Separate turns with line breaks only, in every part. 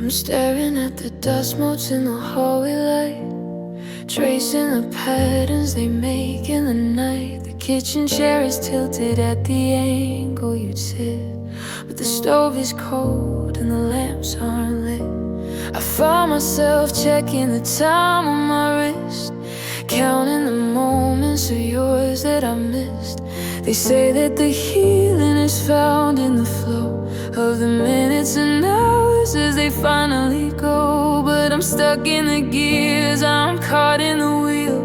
I'm staring at the dust motes in the hallway light, tracing the patterns they make in the night. The kitchen chair is tilted at the angle you'd sit, but the stove is cold and the lamps aren't lit. I find myself checking the time on my wrist, counting the moments of yours that I missed. They say that the healing is found in the flow of the minutes and hours as they finally go. But I'm stuck in the gears, I'm caught in the wheel,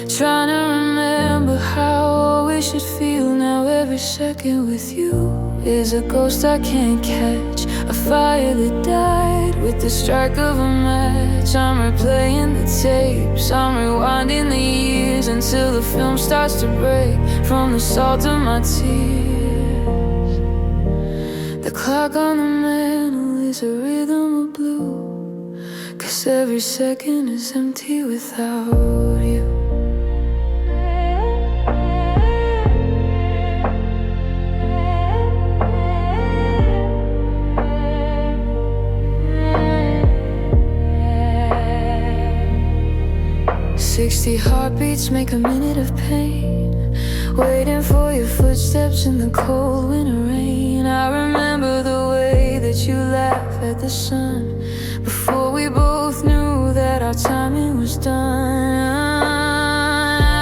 trying to remember how we should feel. Now every second with you is a ghost I can't catch, a fire that died with the strike of a match. I'm replaying the tapes, I'm rewinding the years until the film starts to break from the salt of my tears. The clock on the mantle is a rhythm of blue, 'cause every second is empty without you. 60 heartbeats make a minute of pain, waiting for your footsteps in the cold winter rain. I remember the way that you laughed at the sun before we both knew that our timing was done.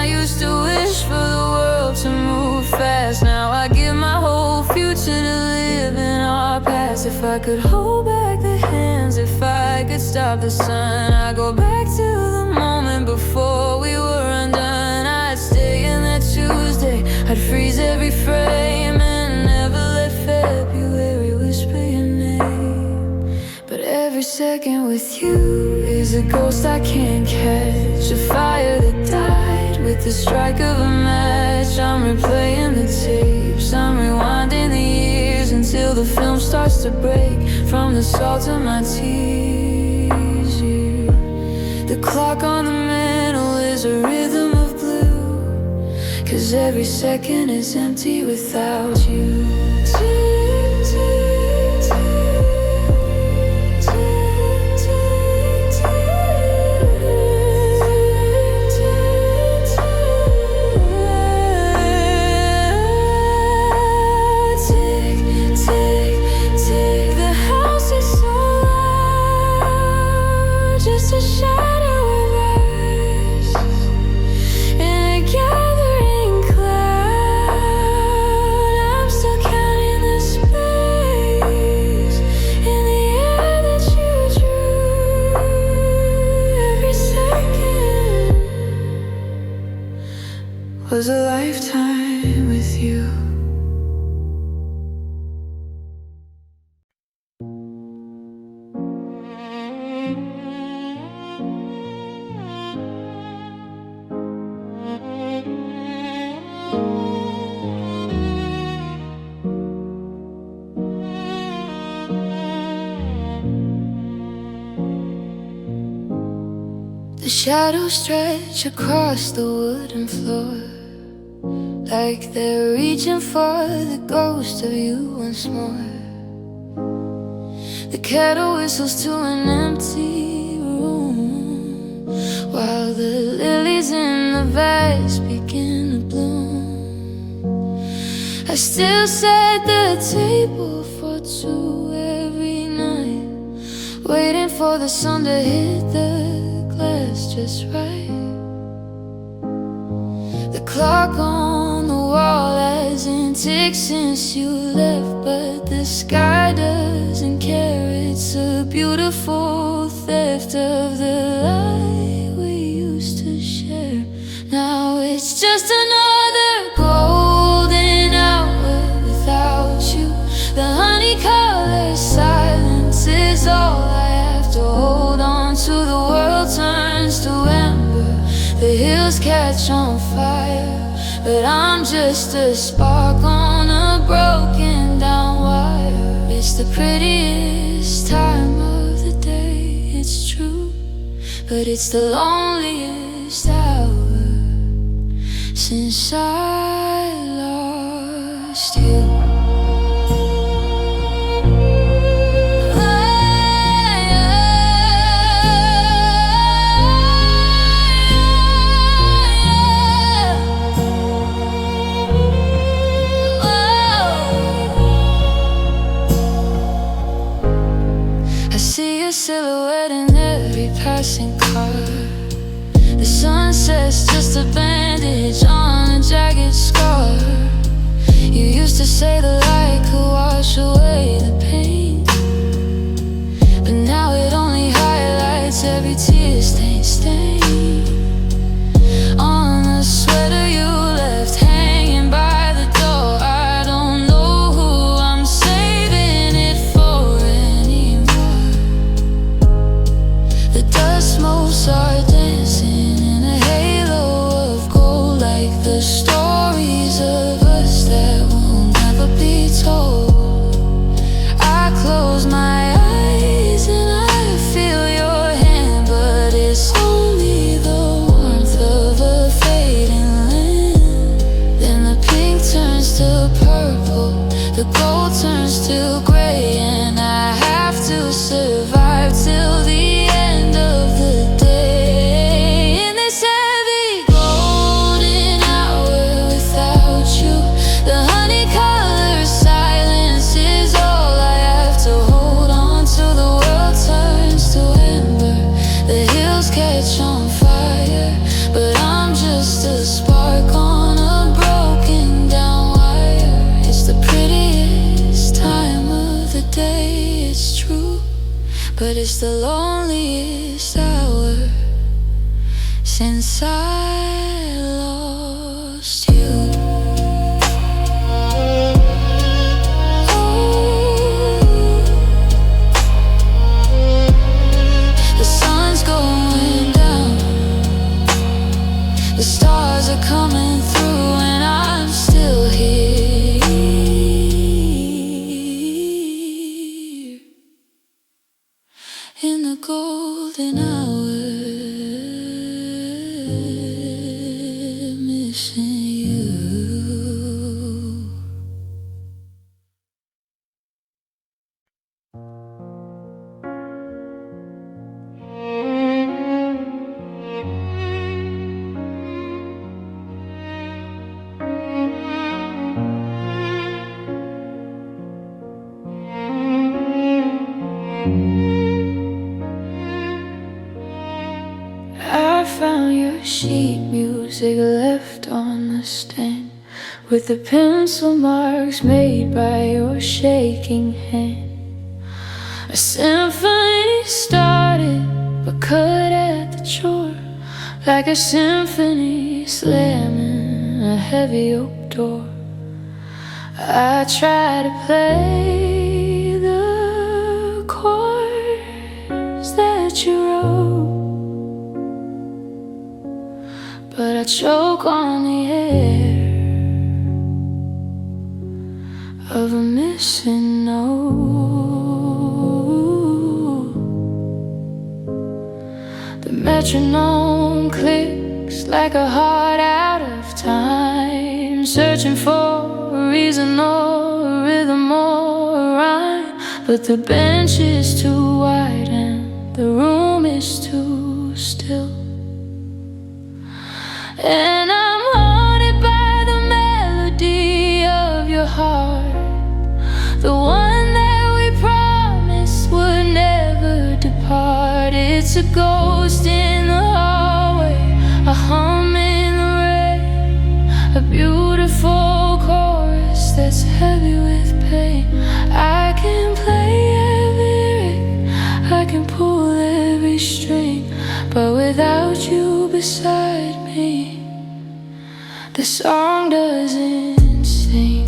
I used to wish for the world to move fast. Now I give my whole future to live in our past. If I could hold back the hands, if I could stop the sun, I'd go back to the moment before we were undone. I'd stay in that Tuesday, I'd freeze every frame and never let February whisper your name. But every second with you is a ghost I can't catch, a fire that died with the strike of a match. I'm replaying the tapes, I'm rewinding the years until the film starts to break from the salt of my tears. Yeah. The clock on the mantle is a rhythm of blue, 'cause every second is empty without you. Tick, tick, tick, tick, tick, tick, tick, tick, tick. The house is so loud, just a shadow. Was a lifetime with you. The shadows stretch across the wooden floor, like they're reaching for the ghost of you once more. The kettle whistles to an empty room, while the lilies in the vase begin to bloom. I still set the table for two every night, waiting for the sun to hit the glass just right. The clock on the wall hasn't ticked since you left, but the sky doesn't care. It's a beautiful theft of the light we used to share. Now it's just another golden hour without you. The honey-colored silence is all I have to hold on to. The world turns to ember, the hills catch on fire, but I'm just a spark on a broken down wire. It's the prettiest time of the day, it's true, but it's the loneliest hour since I lost you. your silhouette in every passing car. The sunset's just a bandage on a jagged scar. You used to say the light could wash away the pain, but now it only highlights every tear stain on the sweater you left hanging by the door. I don't know who I'm saving it for anymore. The dust motes are dancing in a halo of gold, like the stories of us that will never be told. I close my eyes and I feel your hand, but it's only the warmth of a fading lamp. Then the pink turns to purple, the gold turns to gray, and I have to survive till the end of the day. In this heavy golden hour without you, the honey-colored silence is all I have to hold on to. The world turns to ember, the hills catch on fire, but I'm just a spark on a broken down wire. It's the prettiest time of the day, it's true, but it's the loneliest hour since I lost you. The sun's going down, the stars are coming through, and I'm still here in the golden hour, missing you. I found your sheet music left on the stand, with the pencil marks made by your shaking hand. A symphony started but cut at the chore, like a symphony slamming a heavy oak door. I try to play the chords that you wrote, but I choke on the air of a missing note. The metronome clicks like a heart out of time, searching for a reason or a rhythm or a rhyme, but the bench is too wide and the room is too still. And I'm haunted by the melody of your heart, the one that we promised would never depart. It's a ghost in the hallway, a hum in the rain, a beautiful chorus that's heavy with pain. I can play every riff, I can pull every string, but without you beside me, the song doesn't sing.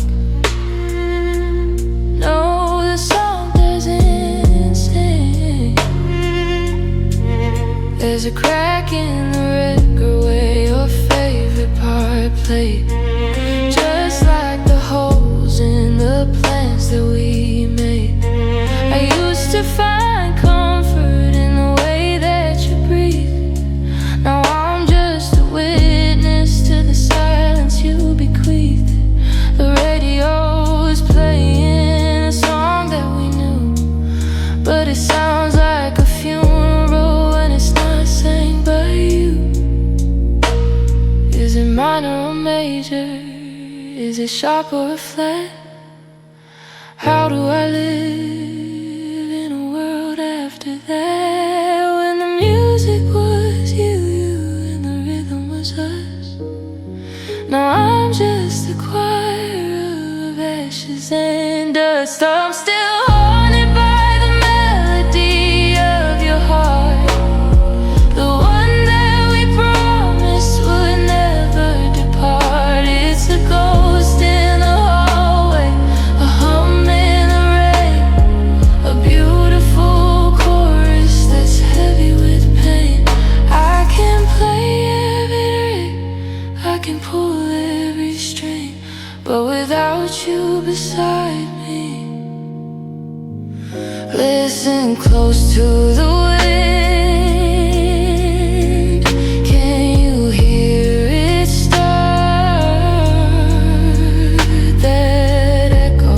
No, the song doesn't sing. There's a crack in the record where your favorite part played, just like the holes in the plans that we made. I used to find comfort in the way that you breathe. Now I'm just a witness to the silence you bequeathed. The radio is playing a song that we knew, but it sounds like a funeral when it's not sang by you. Is it minor or major? Is it sharp or flat? How do I live in a world after after that, when the music was you and the rhythm was us. Now I'm just a choir of ashes and dust. I'm still haunted by the melody of your heart, the one that we promised would never depart. It's a ghost in the hallway, a hum in the rain, a beautiful chorus that's heavy with pain. I can play every ring, I can pull every string, but without you beside me. Listen close to the wind. Can you hear it start? That echo,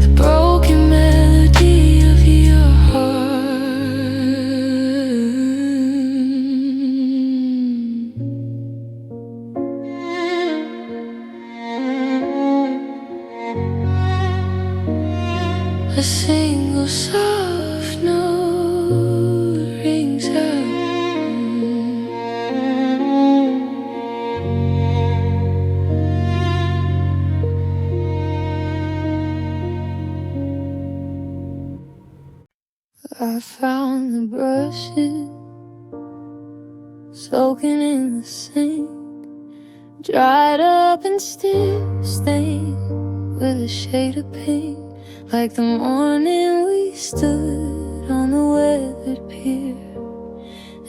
the broken melody of your heart. A single soft note rings out. I found the brushes soaking in the sink, dried up and still stained with a shade of pink. Like the morning we stood on the weathered pier,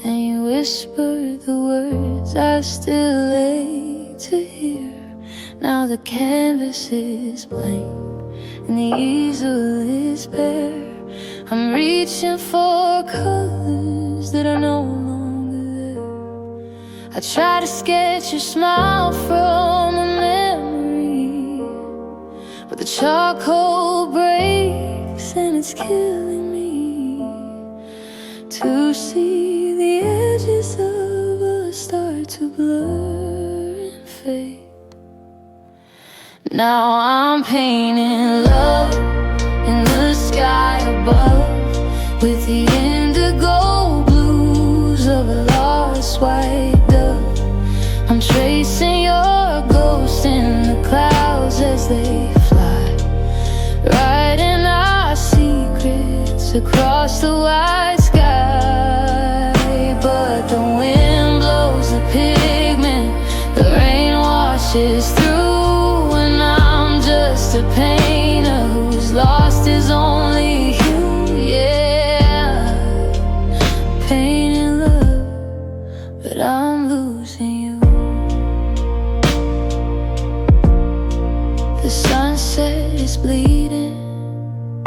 and you whispered the words I still ache to hear. Now the canvas is blank and the easel is bare. I'm reaching for colors that are no longer there. I try to sketch your smile from a memory, but the charcoal breaks and it's killing me to see the edges of us start to blur and fade. Now I'm painting love in the sky above, with the indigo blues of a lost white dove. I'm tracing your ghost in the clouds as they writing our secrets across the wide sky. But the wind blows the pigment, the rain washes through, and I'm just a painter who's lost his only hue. Yeah, painting love, but I'm losing you. The sunset is bleeding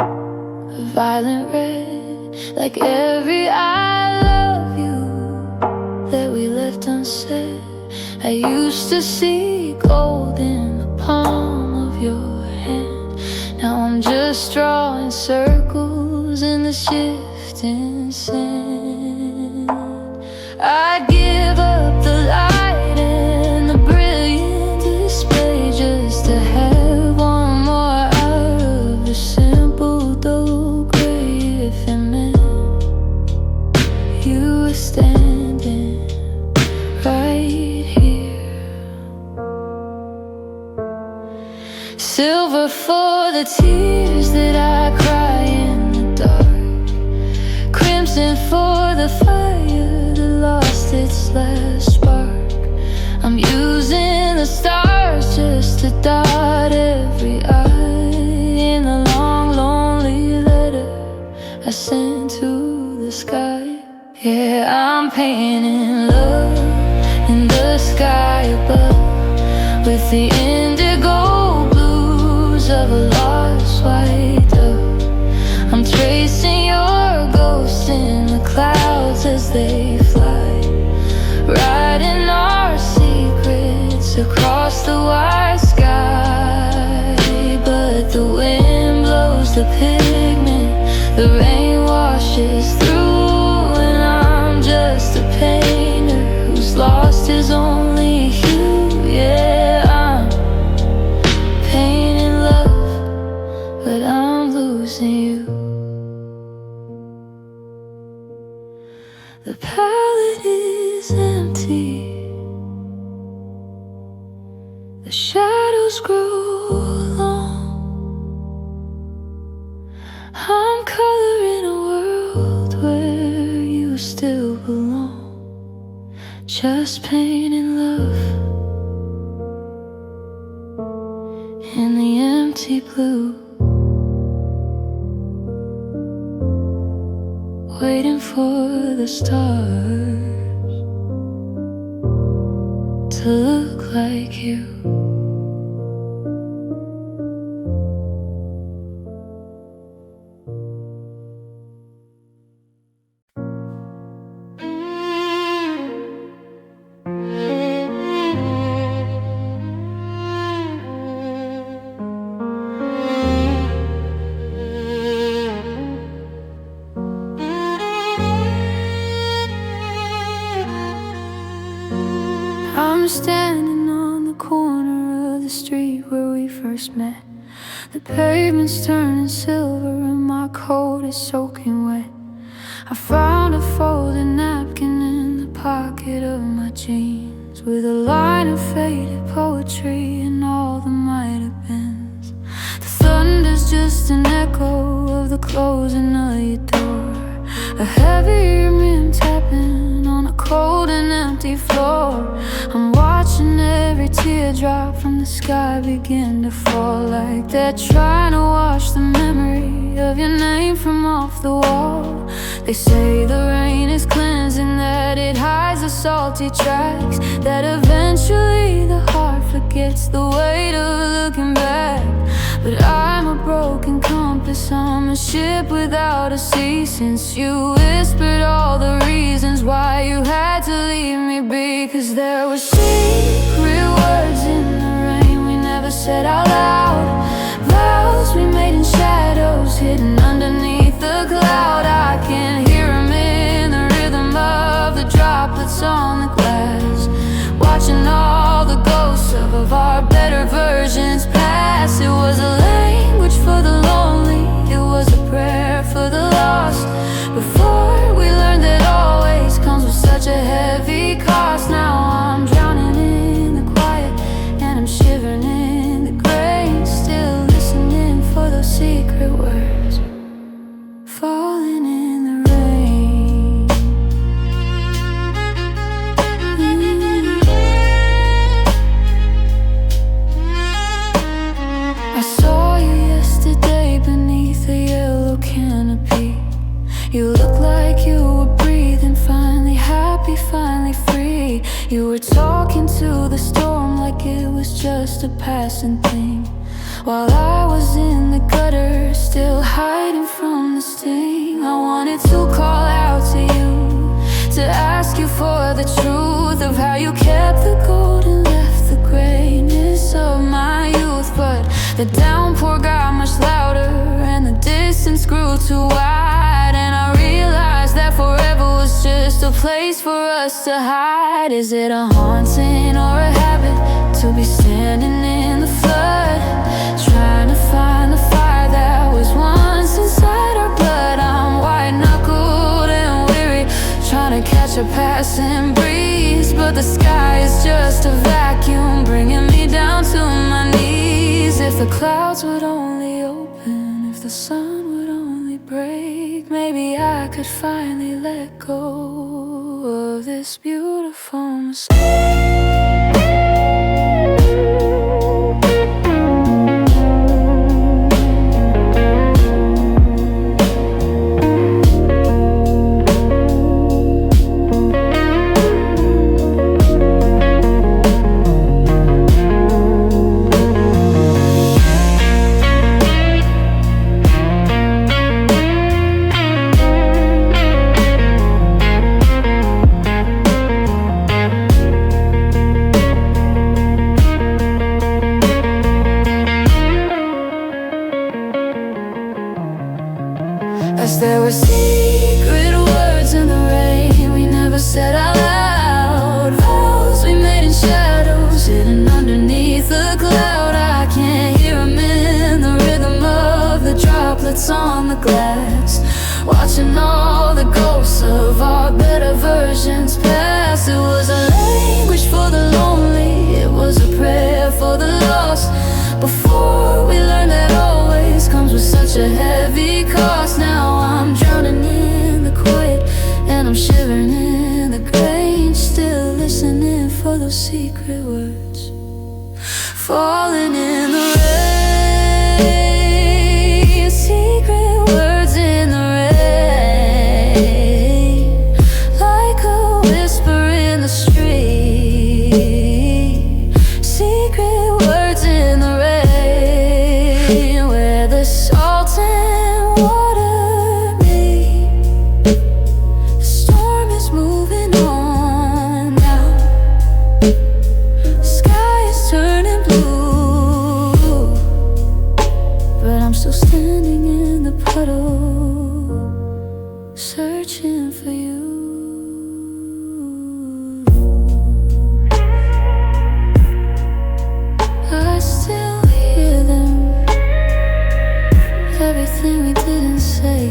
a violent red, like every I love you that we left unsaid. I used to see gold in the palm of your hand. Now I'm just drawing circles in the shifting sand. I'd give up the light and the brilliant display just to have one more out of the simple dull gray. If it meant you were standing right here. Silver for the tears that I cry in the dark, crimson for the fire that lost its last spark. I'm using the stars just to dot every I in the long, lonely letter I sent to the sky. Yeah, I'm painting love in the sky above, with the indigo blues of a lost white dove. I'm tracing your ghost in the clouds as they fly, writing our secrets across the wide sky. But the wind blows the pigment, the rain washes through, and I'm just a painter who's lost his only hue. Yeah, I'm painting love, but I'm losing you. The palette is empty, the shadows grow long. I'm coloring a world where you still belong. Just pain and love in the empty blue, waiting for the stars to look like you. I'm standing on the corner of the street where we first met. The pavement's turning silver and my coat is soaking wet. I found a folded napkin in the pocket of my jeans, with a line of faded poetry and all the might have beens. The thunder's just an echo of the closing of your door, a heavy rim tapping on a cold and empty floor. I'm watching every teardrop from the sky begin to fall, like they're trying to wash the memory of your name from off the wall. They say the rain is cleansing, that it hides the salty tracks, that eventually the heart forgets the weight of looking back. But I'm a broken compass, I'm a ship without a sea. Since you whispered all the reasons why you had to leave me be, 'cause there were secret words in the rain we never said out loud, vows we made in shadows hidden underneath the cloud. I can hear them in the rhythm of the droplets on the glass, watching all the ghosts of our better versions pass. It was a language for the lonely, it was a prayer for the lost, before we learned that always comes with such a heavy cost. Now I'm drowning in the quiet and I'm shivering in the grain, still listening for those secret words falling in the rain. I saw you yesterday beneath a yellow canopy. You looked like you were breathing, finally happy, finally free. You were talking to the storm like it was just a passing thing, while I was in the gutter, still hiding from the sting. I wanted to call out to you, to ask you for the truth of how you kept the gold and left the greatness of my youth. But the downpour got much louder and the distance grew too wide, and I realized that forever was just a place for us to hide. Is it a haunting or a habit to be standing in the flood, trying to find the fire that was once inside our blood? I'm white-knuckled and weary, trying to catch a passing breeze, but the sky is just a vacuum bringing me down to my knees. If the clouds would only open, if the sun would only break, maybe I could finally let go of this beautiful mistake. As there were secret words in the rain we never said out loud, vows we made in shadows hidden underneath the cloud. I can't hear them in the rhythm of the droplets on the glass, watching all the ghosts thoughts of our better versions past. It was a language for the lonely, it was a prayer for the lost. Before we learned that always comes with such a heavy cost. Now I'm drowning in the quiet, and I'm shivering in the grange, still listening for those secret words falling in the rain. Secret words in the rain, like a whisper in the street. Secret words in the rain, where the salt and water meet. The storm is moving on now, the sky is turning blue, but I'm still standing in the puddle, searching for you. I still hear them, everything we didn't say.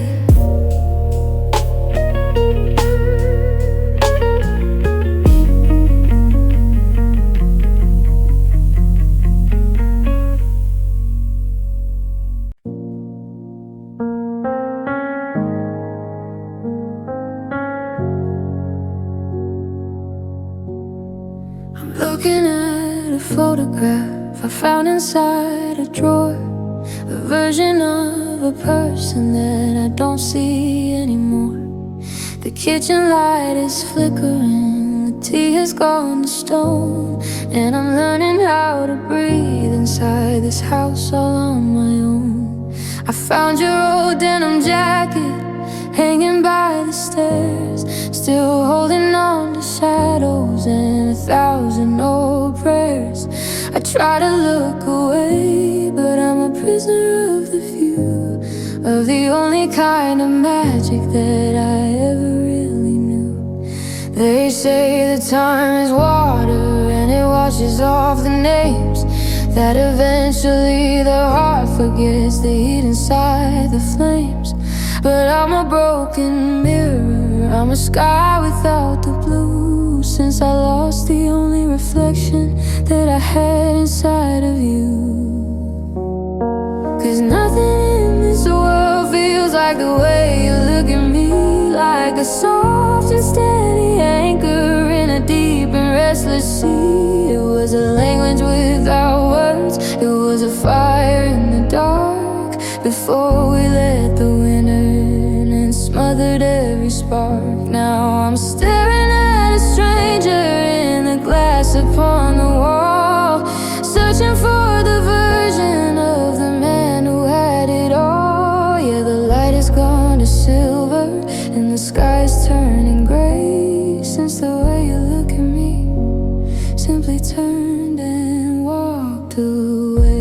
I'm looking at a photograph I found inside a drawer, a version of a person that I don't see anymore. The kitchen light is flickering, the tea has gone to stone, and I'm learning how to breathe inside this house all on my own. I found your old denim jacket hanging by the stairs, still holding on to shadows and 1,000 old prayers. I try to look away, but I'm a prisoner of the view, of the only kind of magic that I ever really knew. They say that time is water and it washes off the names, that eventually the heart forgets the heat inside the flames. But I'm a broken mirror, I'm a sky without the blue, since I lost the only reflection that I had inside of you. 'Cause nothing in this world feels like the way you look at me, like a soft and steady anchor in a deep and restless sea. It was a language without words, it was a fire in the dark, before we let the wind in and smothered every spark. Now I'm staring at a stranger in the glass upon the wall, searching for the version of the man who had it all. Yeah, the light has gone to silver and the sky's turning gray, since the way you look at me simply turned and walked away.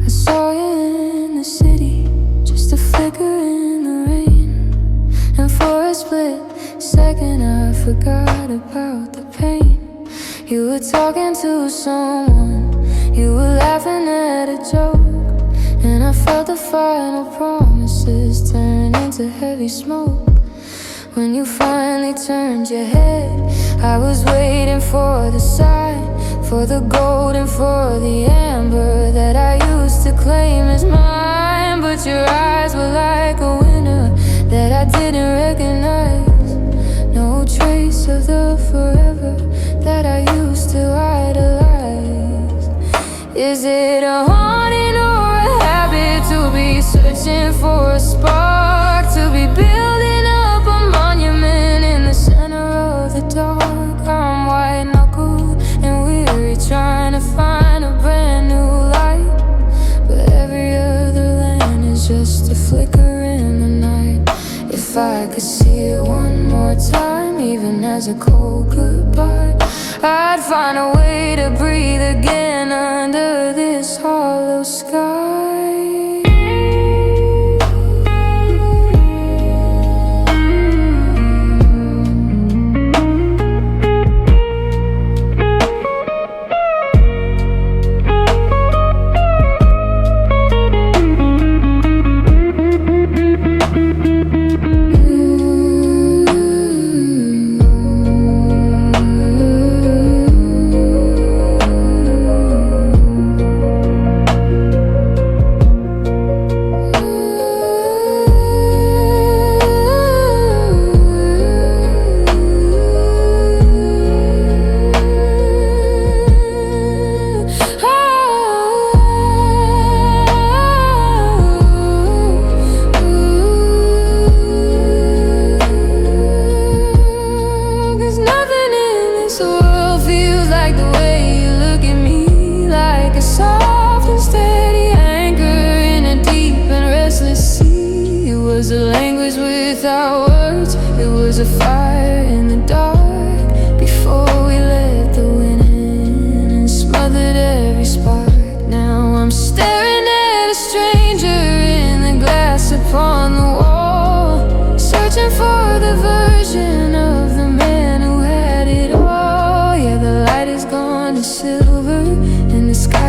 I saw you in the city, just a flicker in the rain, and for a split second I forgot about the pain. You were talking to someone, you were laughing at a joke, and I felt the final promises turn into heavy smoke. When you finally turned your head, I was waiting for the sign, for the gold and for the amber that I used to claim as mine. But your eyes were like a winter that I didn't recognize, no trace of the forever that I used to idolize. Is it a haunting or a habit to be searching for a spark, to be building up a monument in the center of the dark? I'm white-knuckled and weary, trying to find a brand new light, but every other land is just a flicker in the night. If I could see it one more time, even as a cold goodbye, I'd find a way to breathe again under this hollow sky.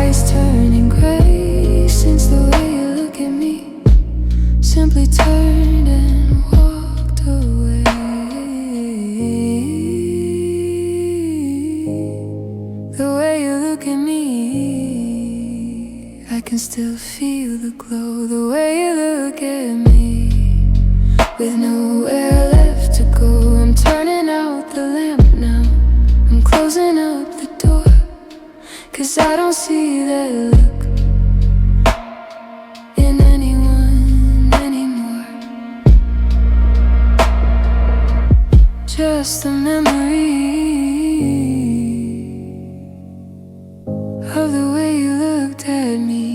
sky's turning gray, since the way you look at me simply turned and walked away. The way you look at me, I can still feel the glow. The way you look at me, with nowhere left to go. I'm turning out the lamp now, I'm closing up the door, 'cause I don't see that look in anyone anymore. Just a memory of the way you looked at me.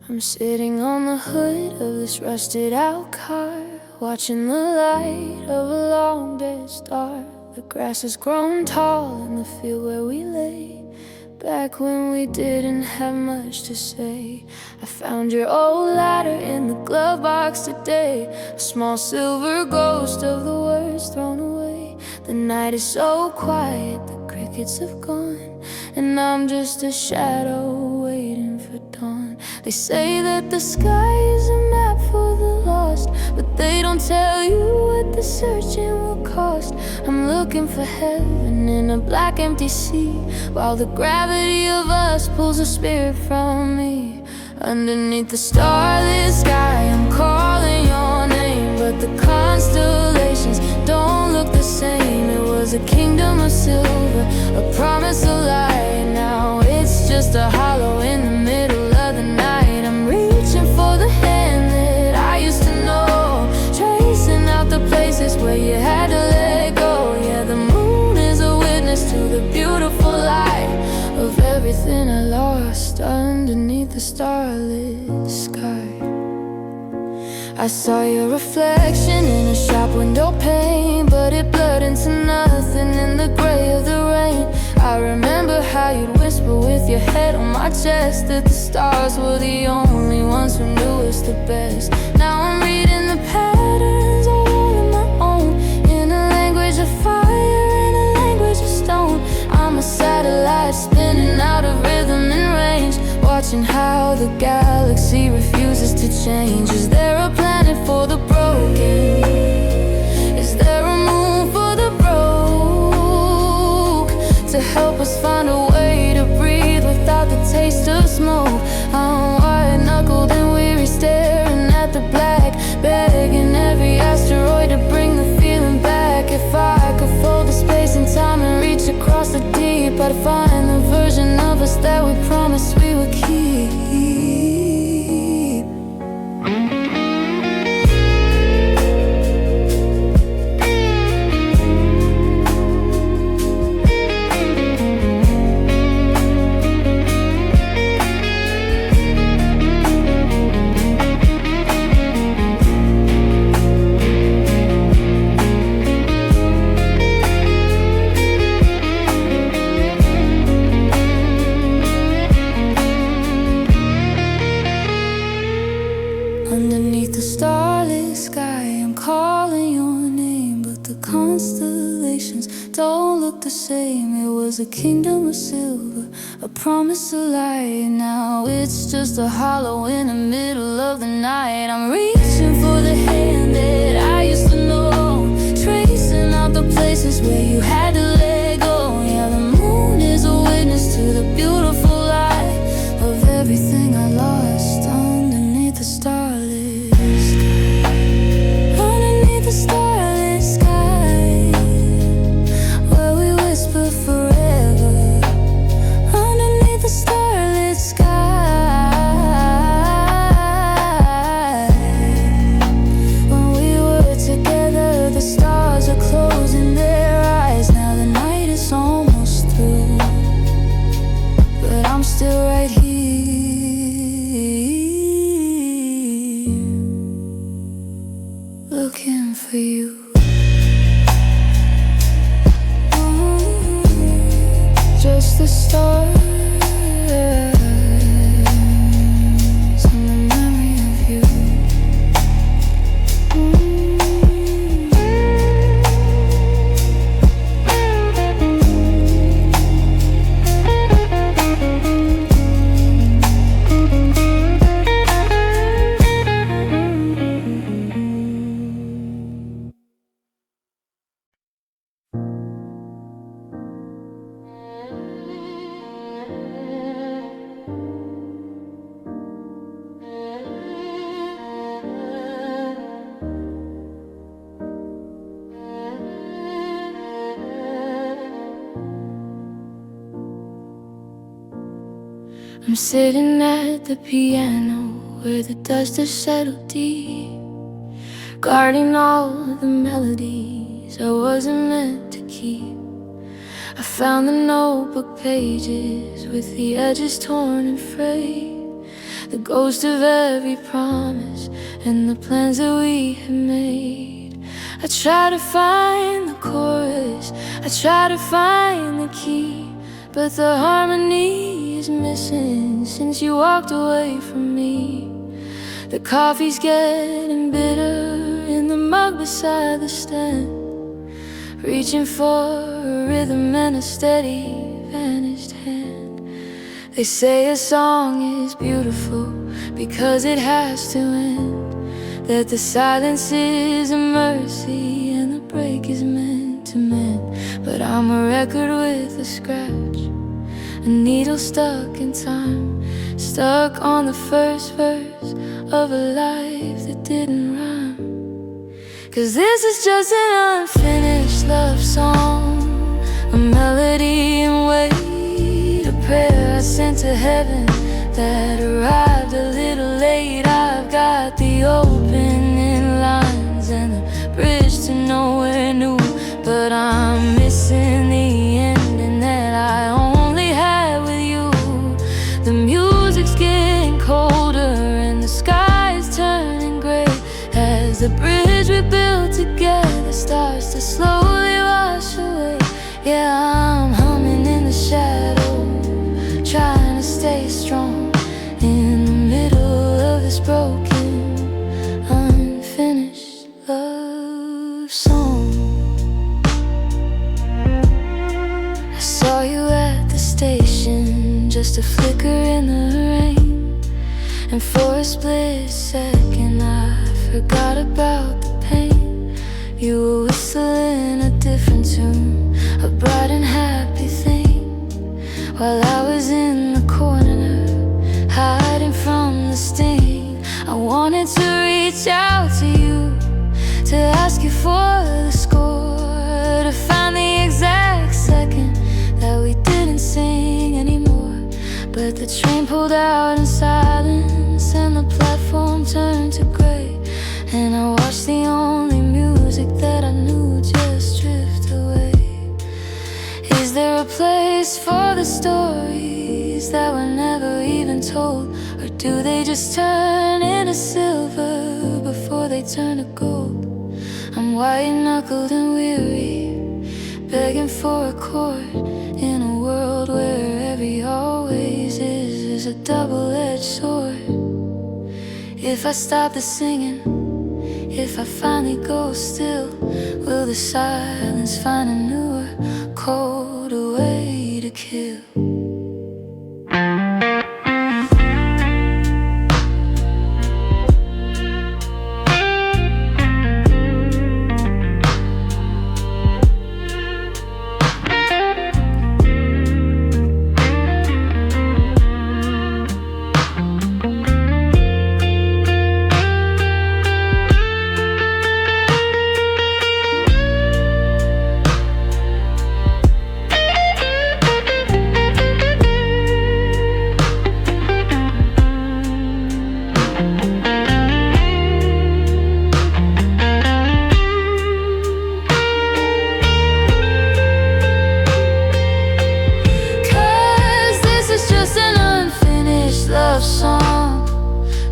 I'm sitting on the hood of this rusted out car, watching the light of a long dead star. The grass has grown tall in the field where we lay, back when we didn't have much to say. I found your old ladder in the glove box today, a small silver ghost of the words thrown away. The night is so quiet, the crickets have gone, and I'm just a shadow waiting for dawn. They say that the sky is a map for the lost, but they don't tell you what the searching will cost. I'm looking for heaven in a black empty sea, while the gravity of us pulls a spirit from me. Underneath the starlit sky, I'm calling your name, but the constellations don't look the same. It was a kingdom of silver, a promise of light. Now it's just a hollow in the middle of the night. I'm reaching for the hand that I used to know, tracing out the places where you had to let go. Yeah, the moon is a witness to the beautiful light of everything I lost underneath the starlit sky. I saw your reflection in a shop window pane, but it blurred into nothing in the gray of the rain. I remember how you'd whisper with your head on my chest that the stars were the only ones who knew us the best. Now I'm reading the patterns all on my own, in a language of fire and a language of stone. I'm a satellite spinning out of rhythm and range, watching how the galaxy refuses to change. Is there a planet for the broken? Is there a moon for the broke, to help us find a way to breathe without the taste of smoke? I'm white-knuckled and weary, staring at the black, begging every asteroid to bring the feeling back. If I could fold the space and time and reach across the deep, I'd find the version of us that we promised we would keep. Underneath the starlit sky, I'm calling your name, but the constellations don't look the same. It was a kingdom of silver, a promise of light. Now it's just a hollow in the middle of the night. I'm reaching for the hand that I used to know, tracing out the places where you had to let go. Yeah, the moon is a witness to the beautiful light of everything I lost underneath the starlit starlit sky, where we whisper forever. Underneath the starlit sky, when we were together, the stars are closing their eyes now. I'm sitting at the piano where the dust has settled deep, guarding all the melodies I wasn't meant to keep. I found the notebook pages with the edges torn and frayed, the ghost of every promise and the plans that we had made. I try to find the chorus, I try to find the key, but the harmony is missing since you walked away from me. The coffee's getting bitter in the mug beside the stand, reaching for a rhythm and a steady vanished hand. They say a song is beautiful because it has to end, that the silence is a mercy and the break is meant to mend. But I'm a record with a scratch, a needle stuck in time, stuck on the first verse of a life that didn't rhyme. 'Cause this is just an unfinished love song, a melody in wait, a prayer I sent to heaven that arrived a little late. I've got the opening lines and the bridge to nowhere new, but I'm missing the ending that I only had with you. The music's getting colder and the sky is turning gray as the bridge we built together starts to slowly wash away. Yeah, I'm humming in the shadow, trying to stay strong in the middle of this broken, unfinished love song. I saw you at the station, just a flicker in the rain, and for a split second I forgot about the pain. You were whistling a different tune, a bright and happy thing, while I was in the corner, hiding from the sting. I wanted to reach out to you, to ask you for the score, to find the exact second that we didn't sing anymore. But the train pulled out in silence and the platform turned to gray, and I watched the only music that I knew just drift away. Is there a place for the stories that were never even told, or do they just turn into silver before they turn to gold? I'm white-knuckled and weary, begging for a chord in a world where every always is a double-edged sword. If I stop the singing, if I finally go still, will the silence find a newer, colder way to kill? Song,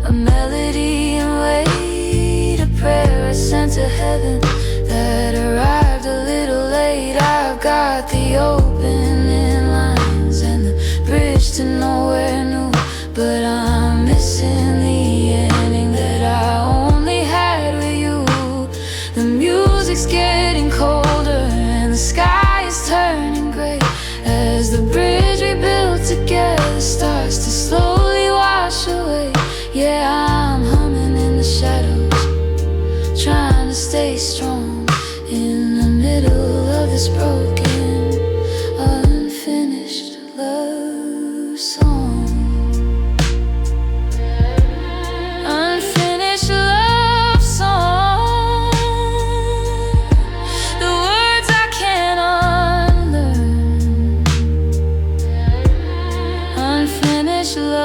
a melody in wait, a prayer I sent to heaven that arrived a little late. I've got the opening lines and the bridge to nowhere new, but I'm missing the ending that I only had with you. The music's getting colder and the sky is turning gray as the bridge we built together starts to slowly wash away. Yeah, I'm humming in the shadows, trying to stay strong in the middle of this broken, unfinished love song. Unfinished love song, the words I can't unlearn. Unfinished love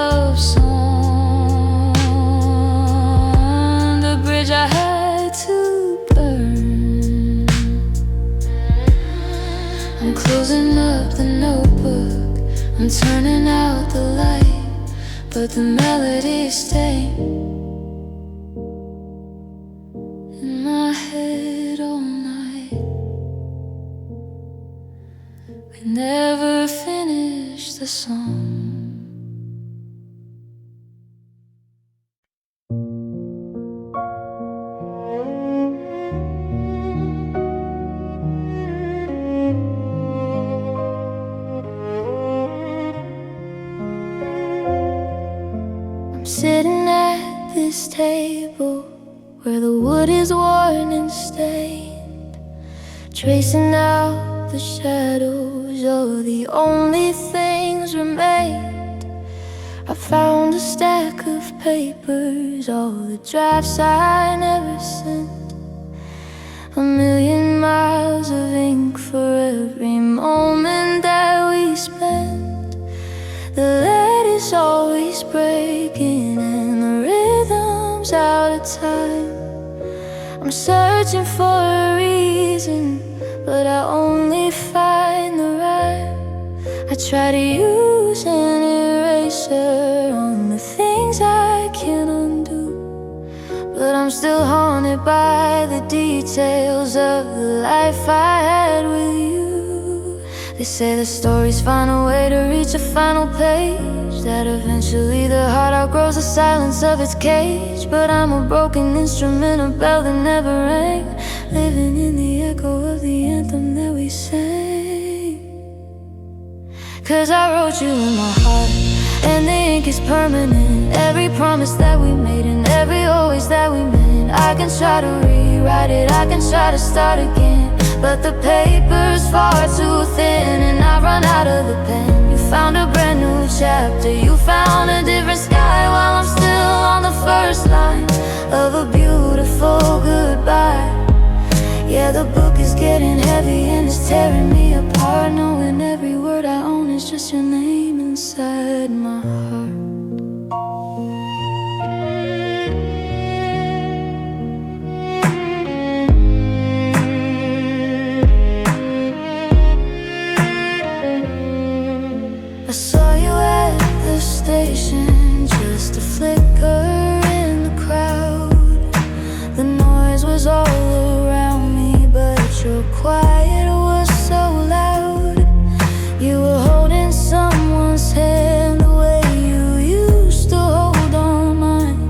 I'm closing up the notebook, I'm turning out the light, but the melody is staying in my head all night. We never finished the song. I'm sitting at this table where the wood is worn and stained, tracing out the shadows of the only things remained. I found a stack of papers, all the drafts I never sent, a million miles of ink for every moment that we spent. The lead is always breaking and the rhythm's out of time. I'm searching for a reason, but I only find the rhyme. I try to use an eraser on the things I can't undo, but I'm still haunted by the details of the life I had with you. They say the stories find a way to reach a final page, that eventually the heart outgrows the silence of its cage. But I'm a broken instrument, a bell that never rang, living in the echo of the anthem that we sang. 'Cause I wrote you in my heart, and the ink is permanent. Every promise that we made and every always that we meant. I can try to rewrite it, I can try to start again, but the paper's far too thin and I run out of the pen. You found a brand new chapter, you found a different sky, while I'm still on the first line of a beautiful goodbye. Yeah, the book is getting heavy and it's tearing me apart, knowing every word I own is just your name inside my heart. I saw you at the station, just a flicker in the crowd. The noise was all around me, but your quiet was so loud. You were holding someone's hand the way you used to hold on mine,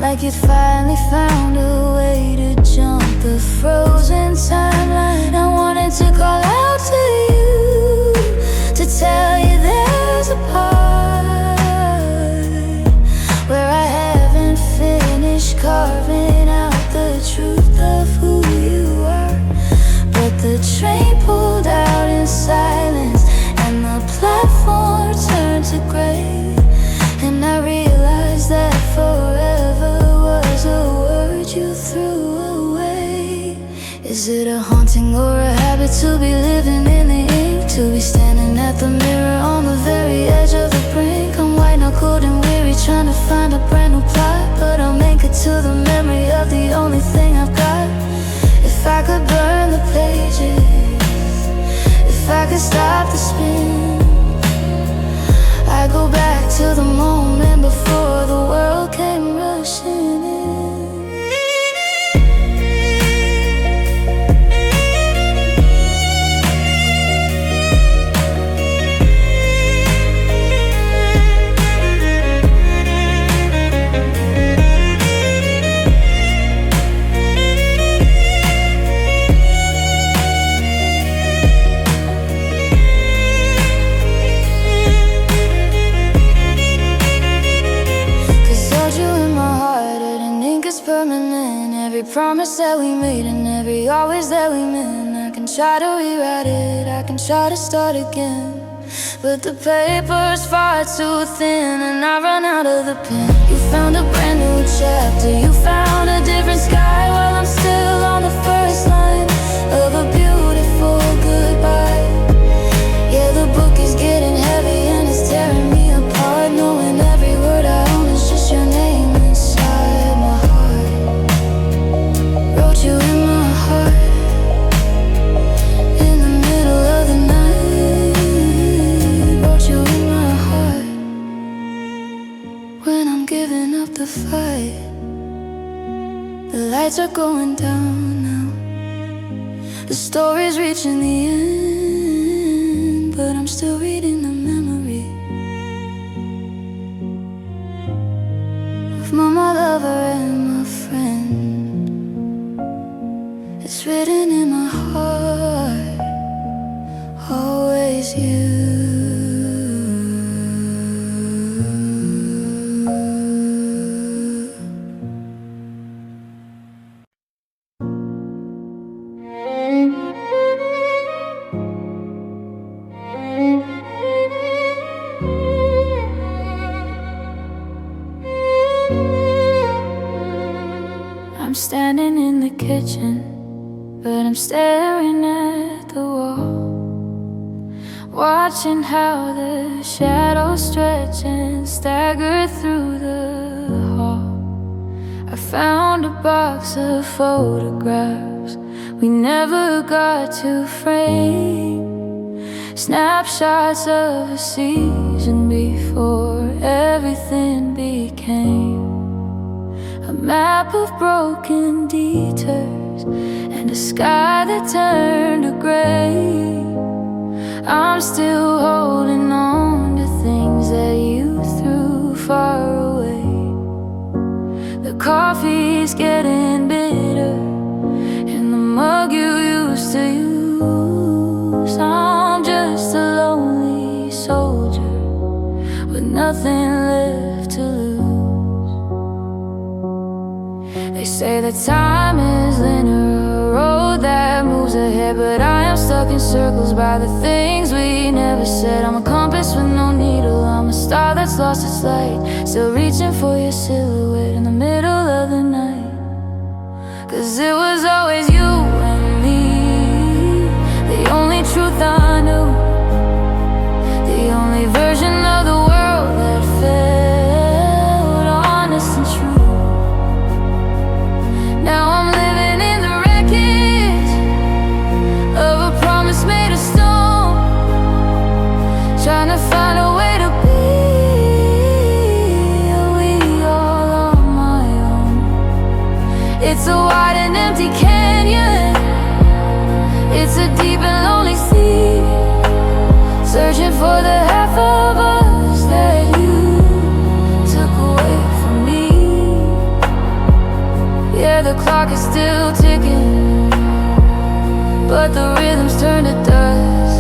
like you'd finally found a way to jump the frozen timeline. I wanted to call out to you, to tell you there's a part where I haven't finished carving out the truth of who you are. But the train pulled out in silence and the platform turned to gray, and I realized that forever was a word you threw away. Is it a haunting or a habit to be living in the ink, to be standing at the mirror on the very edge of the brink? I'm white-knuckled and weary, trying to find a brand new plot, but I'll make it to the memory of the only thing I've got. If I could burn the pages, if I could stop the spin, I'd go back to the moment before the world came rushing in. Promise that we made and every always that we meant. I can try to rewrite it, I can try to start again, but the paper's far too thin and I run out of the pen. You found a brand new chapter, you found a different sky, while I'm still on the first line of a beautiful goodbye. Yeah, the book is getting heavy and it's tearing me apart, knowing every word I own is just your name inside my heart. Wrote you in my heart, in the middle are going down now. The story's reaching the end, but I'm still reading the memory of my lover and my friend. It's written in my heart, always you. I'm standing in the kitchen, but I'm staring at the wall, watching how the shadows stretch and stagger through the hall. I found a box of photographs we never got to frame, snapshots of a season before everything became a map of broken detours and a sky that turned to gray. I'm still holding on to things that you threw far away. The coffee's getting bitter in the mug you used to use. I'm just a lonely soldier with nothing left to lose. They say that time is linear, a road that moves ahead, but I am stuck in circles by the things we never said. I'm a compass with no needle, I'm a star that's lost its light, still reaching for your silhouette in the middle of the night. 'Cause it was always you and me, the only truth I knew, the only version of the world that felt honest and true. Now I'm living in the wreckage of a promise made of stone, trying to find a way to be we all on my own. It's a wide and empty canyon, it's a deep and lonely sea, searching for the half of us that you took away from me. Yeah, the clock is still ticking, but the rhythm's turned to dust.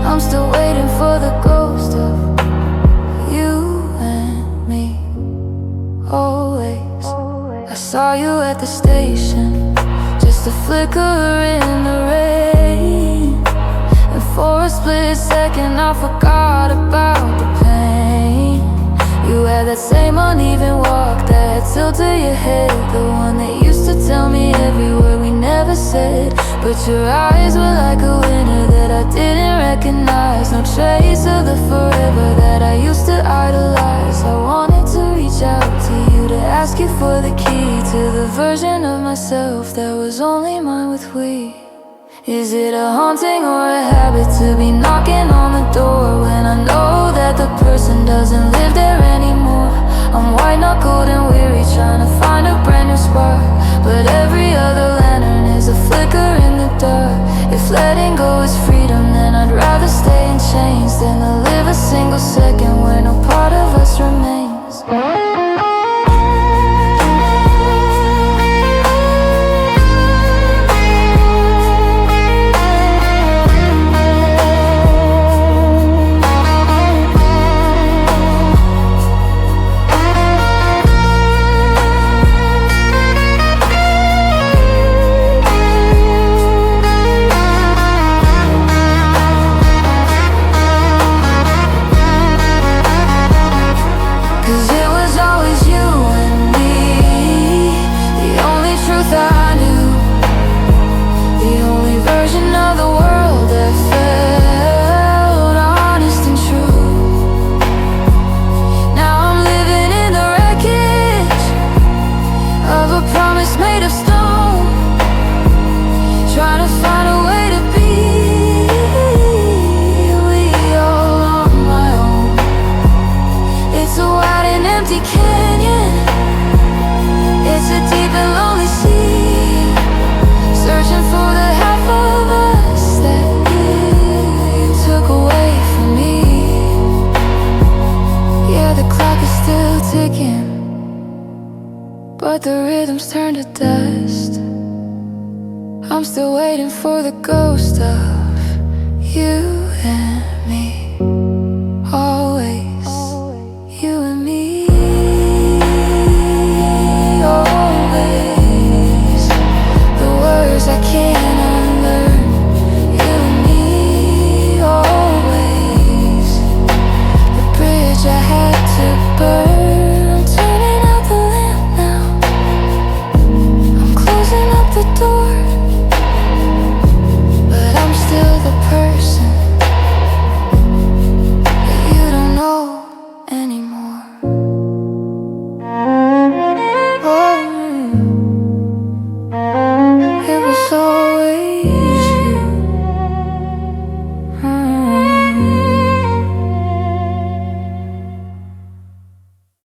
I'm still waiting for the ghost of you and me, always. I saw you at the station, just a flicker in the rain, and for a split second I forgot about the pain. You had that same uneven walk, that tilt to your head, the one that used to tell me every word we never said. But your eyes were like a winter that I didn't recognize, no trace of the forever that I used to idolize. I wanted to reach out to you to ask you for the key to the version of myself that was only mine with we. Is it a haunting or a habit to be knocking on the door when I know that the person doesn't live there anymore? I'm white-knuckled and weary, trying to find a brand new spark, but every other lantern is a flicker in the dark. If letting go is freedom, then I'd rather stay in chains than to live a single second where no part of us remains. but the rhythms turn to dust. I'm still waiting for the ghost of you and me.